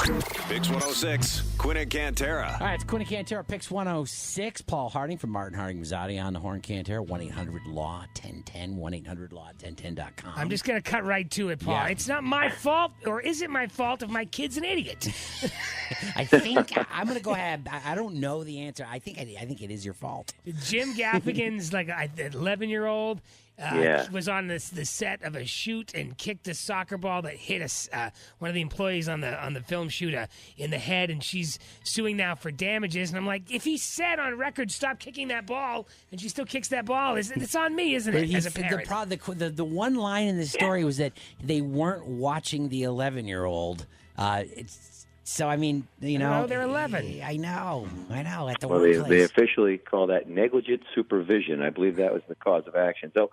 PYX 106, Quinn and Cantera. All right, it's Quinn and Cantera, PYX 106. Paul Harding from Martin Harding Mazzotti on the Horn. Cantera, 1-800-LAW-1010, 1-800-LAW-1010.com. I'm just going to cut right to it, Paul. Yeah. It's not my fault, or is it my fault if my kid's an idiot? I think I'm going to go ahead. I don't know the answer. I think it is your fault. Jim Gaffigan's like an 11-year-old. Was on the set of a shoot and kicked a soccer ball that hit one of the employees on the film shoot in the head, and she's suing now for damages. And I'm like, if he said on record, stop kicking that ball, and she still kicks that ball, it's on me, isn't it, as a parent? The one line in the story was that they weren't watching the 11-year-old. So, I mean, they're 11. I know. At the Well, workplace. they officially call that negligent supervision. I believe that was the cause of action. So,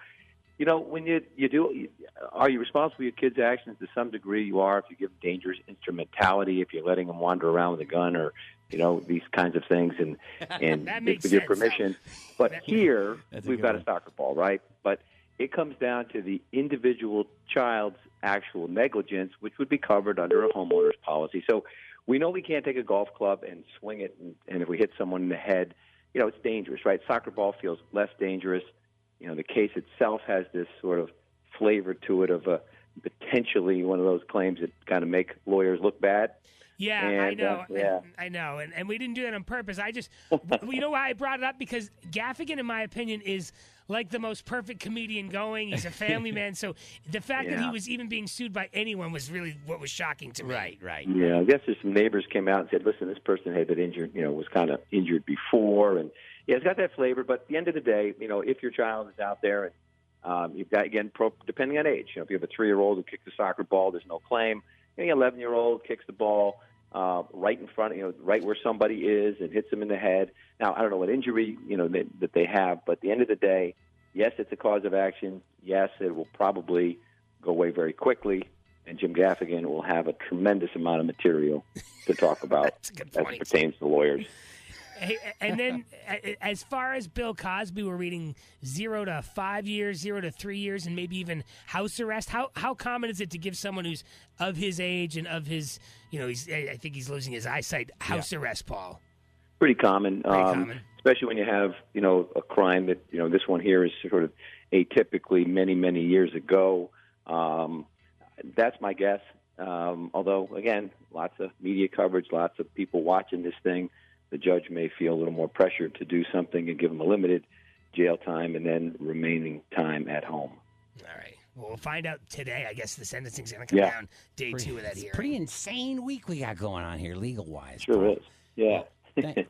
when you do, are you responsible for your kids' actions? To some degree, you are. If you give them dangerous instrumentality, if you're letting them wander around with a gun, or these kinds of things, and with your permission. But here we've got a soccer ball, right? But it comes down to the individual child's actual negligence, which would be covered under a homeowner's policy. So we know we can't take a golf club and swing it, and if we hit someone in the head, it's dangerous, right? Soccer ball feels less dangerous. The case itself has this sort of flavor to it of potentially one of those claims that kind of make lawyers look bad. Yeah, I know. I know. And we didn't do that on purpose. You know why I brought it up? Because Gaffigan, in my opinion, is like the most perfect comedian going. He's a family man. So the fact that he was even being sued by anyone was really what was shocking to me. Right. Yeah, I guess there's some neighbors came out and said, listen, this person had been injured, was kind of injured before. And, it's got that flavor. But at the end of the day, if your child is out there and you've got, again, depending on age, if you have a 3-year-old who kicks a soccer ball, there's no claim. An 11-year-old kicks the ball right in front, right where somebody is and hits them in the head. Now, I don't know what injury, that they have, but at the end of the day, yes, it's a cause of action. Yes, it will probably go away very quickly, and Jim Gaffigan will have a tremendous amount of material to talk about That's a good point. as it pertains to lawyers. Hey, and then, as far as Bill Cosby, we're reading 0 to 5 years, 0 to 3 years, and maybe even house arrest. How common is it to give someone who's of his age and of his, I think he's losing his eyesight, house arrest, Paul? Pretty common. Especially when you have, a crime that, this one here is sort of atypically many, many years ago. That's my guess. Although, again, lots of media coverage, lots of people watching this thing. The judge may feel a little more pressure to do something and give them a limited jail time and then remaining time at home. All right. Well, we'll find out today. I guess the sentencing's going to come down day 2 of that hearing. Pretty insane week we got going on here, legal-wise. Sure is. Yeah.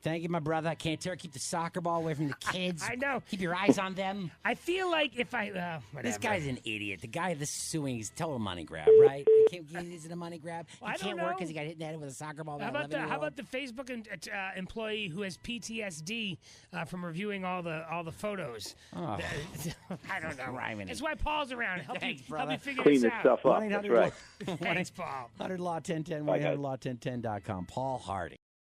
Thank you, my brother. Cantera, keep the soccer ball away from the kids. I know. Keep your eyes on them. I feel like if I... whatever. This guy's an idiot. The guy that's suing is total money grab, right? Is it a money grab? He can't work because he got hit in the head with a soccer ball. How about the Facebook employee who has PTSD from reviewing all the photos? Oh. I don't know. Rhyming. That's why Paul's around. Help me figure Clean this this out. stuff up. That's right. Thanks, Paul. 1-800-LAW-1010, 1-800-LAW-1010.com. Paul Harding.